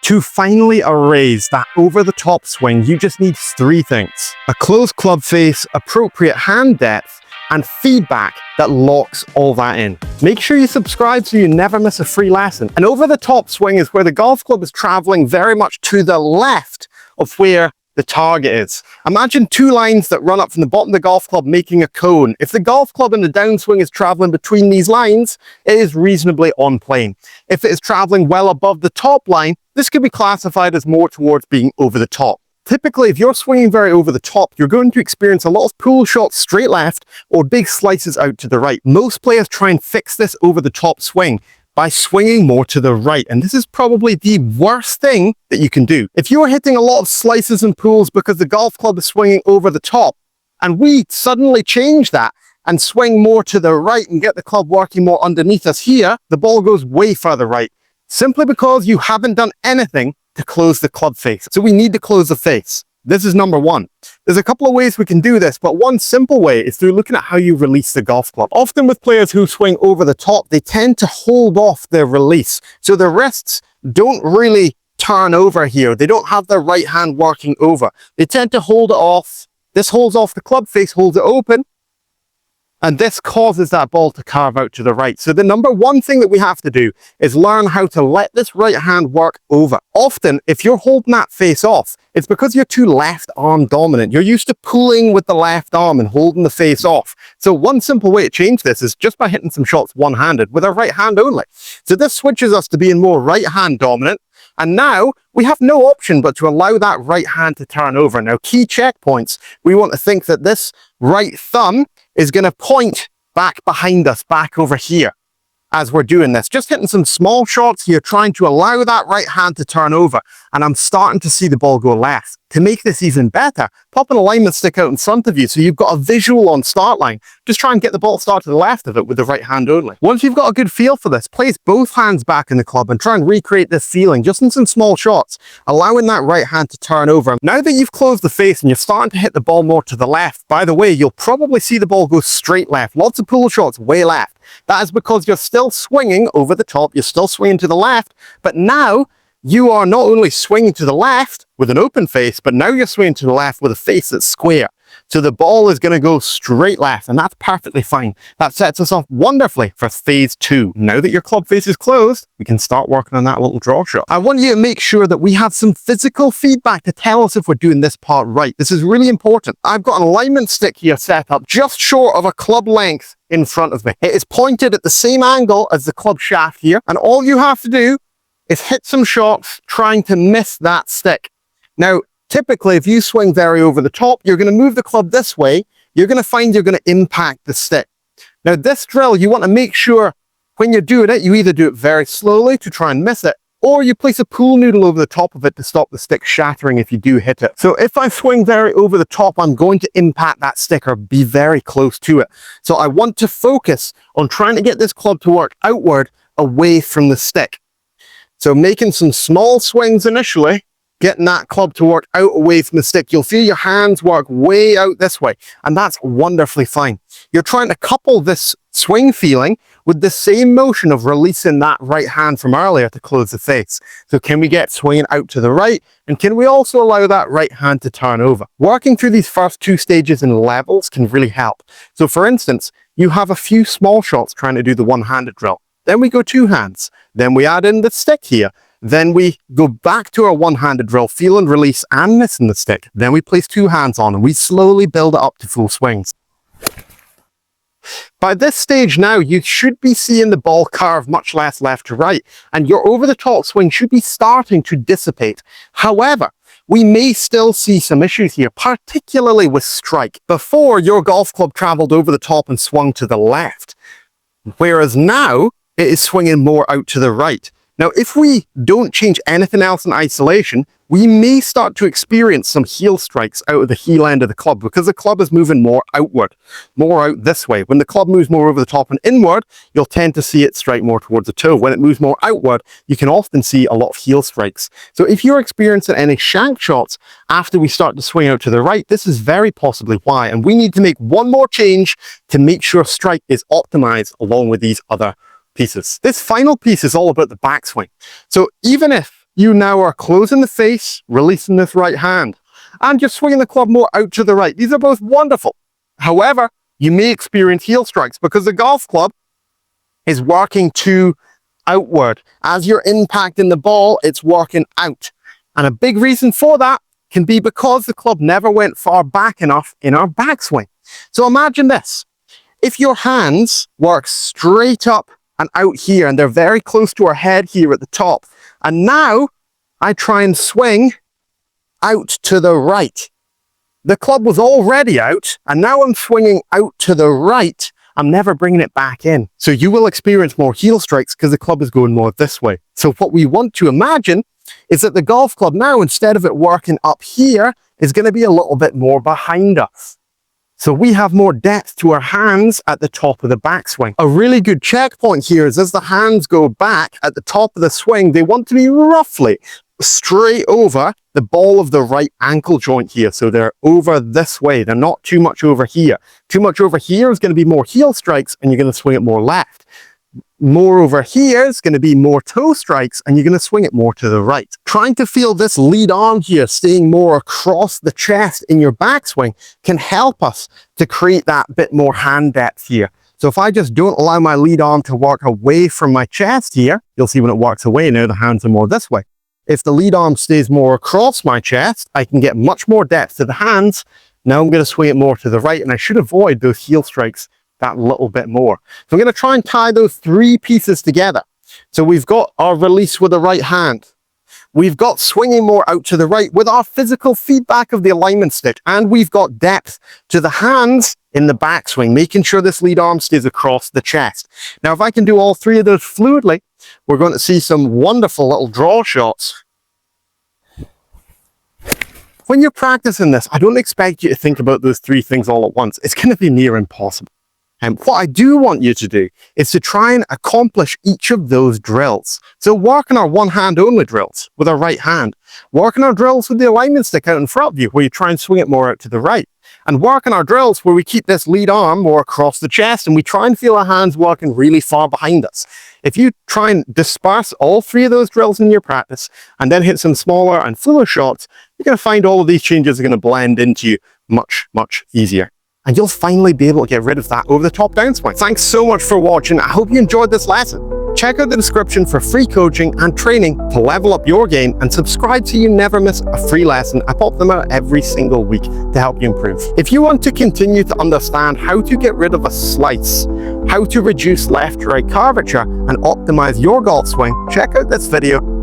To finally erase that over-the-top swing, you just need three things: a closed club face, appropriate hand depth, and feedback that locks all that in. Make sure you subscribe so you never miss a free lesson. An over-the-top swing is where the golf club is traveling very much to the left of where the target is. Imagine two lines that run up from the bottom of the golf club making a cone. If the golf club in the downswing is traveling between these lines, it is reasonably on plane. If it is traveling well above the top line, this could be classified as more towards being over the top. Typically, if you're swinging very over the top, you're going to experience a lot of pull shots straight left or big slices out to the right. Most players try and fix this over the top swing by swinging more to the right, and this is probably the worst thing that you can do. If you're hitting a lot of slices and pulls because the golf club is swinging over the top, and we suddenly change that and swing more to the right and get the club working more underneath us here, the ball goes way further right, simply because you haven't done anything to close the club face. So we need to close the face. This is number one. There's a couple of ways we can do this, but one simple way is through looking at how you release the golf club. Often with players who swing over the top, they tend to hold off their release. So their wrists don't really turn over here. They don't have their right hand working over. They tend to hold it off. This holds off the club face, holds it open, and this causes that ball to carve out to the right. So the number one thing that we have to do is learn how to let this right hand work over. Often, if you're holding that face off, it's because you're too left arm dominant. You're used to pulling with the left arm and holding the face off. So one simple way to change this is just by hitting some shots one-handed with our right hand only. So this switches us to being more right hand dominant. And now we have no option but to allow that right hand to turn over. Now, key checkpoints, we want to think that this right thumb is going to point back behind us, back over here as we're doing this. Just hitting some small shots here, trying to allow that right hand to turn over. And I'm starting to see the ball go left. To make this even better, pop an alignment stick out in front of you so you've got a visual on start line. Just try and get the ball start to the left of it with the right hand only. Once you've got a good feel for this, place both hands back in the club and try and recreate this feeling just in some small shots, allowing that right hand to turn over. Now that you've closed the face and you're starting to hit the ball more to the left, by the way, you'll probably see the ball go straight left. Lots of pull shots way left. That is because you're still swinging over the top, you're still swinging to the left, but now you are not only swinging to the left with an open face, but now you're swinging to the left with a face that's square. So the ball is going to go straight left, and that's perfectly fine. That sets us off wonderfully for phase two. Now that your club face is closed, we can start working on that little draw shot. I want you to make sure that we have some physical feedback to tell us if we're doing this part right. This is really important. I've got an alignment stick here set up just short of a club length in front of me. It is pointed at the same angle as the club shaft here, and all you have to do is hit some shots trying to miss that stick. Now, typically, if you swing very over the top, you're going to move the club this way. You're going to find you're going to impact the stick. Now, this drill, you want to make sure when you're doing it, you either do it very slowly to try and miss it, or you place a pool noodle over the top of it to stop the stick shattering if you do hit it. So if I swing very over the top, I'm going to impact that stick or be very close to it. So I want to focus on trying to get this club to work outward away from the stick. So making some small swings initially, getting that club to work out away from the stick. You'll feel your hands work way out this way, and that's wonderfully fine. You're trying to couple this swing feeling with the same motion of releasing that right hand from earlier to close the face. So can we get swinging out to the right, and can we also allow that right hand to turn over? Working through these first two stages in levels can really help. So for instance, you have a few small shots trying to do the one-handed drill. Then we go two hands. Then we add in the stick here. Then we go back to our one-handed drill, feel and release and missing the stick. Then we place two hands on and we slowly build it up to full swings. By this stage now, you should be seeing the ball curve much less left to right, and your over-the-top swing should be starting to dissipate. However, we may still see some issues here, particularly with strike. Before, your golf club traveled over the top and swung to the left, whereas now it is swinging more out to the right. Now, if we don't change anything else in isolation, we may start to experience some heel strikes out of the heel end of the club because the club is moving more outward, more out this way. When the club moves more over the top and inward, you'll tend to see it strike more towards the toe. When it moves more outward, you can often see a lot of heel strikes. So if you're experiencing any shank shots after we start to swing out to the right, this is very possibly why. And we need to make one more change to make sure strike is optimized along with these other pieces. This final piece is all about the backswing. So even if you now are closing the face, releasing this right hand, and you're swinging the club more out to the right. These are both wonderful. However, you may experience heel strikes because the golf club is working too outward. As you're impacting the ball, it's working out. And a big reason for that can be because the club never went far back enough in our backswing. So imagine this. If your hands work straight up and out here, and they're very close to our head here at the top, and now I try and swing out to the right. The club was already out, and now I'm swinging out to the right. I'm never bringing it back in. So you will experience more heel strikes because the club is going more this way. So what we want to imagine is that the golf club now, instead of it working up here, is going to be a little bit more behind us. So we have more depth to our hands at the top of the backswing. A really good checkpoint here is as the hands go back at the top of the swing, they want to be roughly straight over the ball of the right ankle joint here. So they're over this way. They're not too much over here. Too much over here is going to be more heel strikes and you're going to swing it more left. More over here is going to be more toe strikes and you're going to swing it more to the right. Trying to feel this lead arm here staying more across the chest in your backswing can help us to create that bit more hand depth here. So if I just don't allow my lead arm to work away from my chest here, you'll see when it works away now the hands are more this way. If the lead arm stays more across my chest, I can get much more depth to the hands. Now I'm going to swing it more to the right and I should avoid those heel strikes that little bit more. So I'm going to try and tie those three pieces together. So we've got our release with the right hand. We've got swinging more out to the right with our physical feedback of the alignment stick. And we've got depth to the hands in the backswing, making sure this lead arm stays across the chest. Now, if I can do all three of those fluidly, we're going to see some wonderful little draw shots. When you're practicing this, I don't expect you to think about those three things all at once. It's going to be near impossible. And what I do want you to do is to try and accomplish each of those drills. So work on our one hand only drills with our right hand. Work on our drills with the alignment stick out in front of you where you try and swing it more out to the right. And work on our drills where we keep this lead arm more across the chest and we try and feel our hands working really far behind us. If you try and disperse all three of those drills in your practice and then hit some smaller and fuller shots, you're going to find all of these changes are going to blend into you much, much easier. And you'll finally be able to get rid of that over the top downswing. Thanks so much for watching. I hope you enjoyed this lesson. Check out the description for free coaching and training to level up your game and subscribe so you never miss a free lesson. I pop them out every single week to help you improve. If you want to continue to understand how to get rid of a slice, how to reduce left-right curvature and optimize your golf swing, check out this video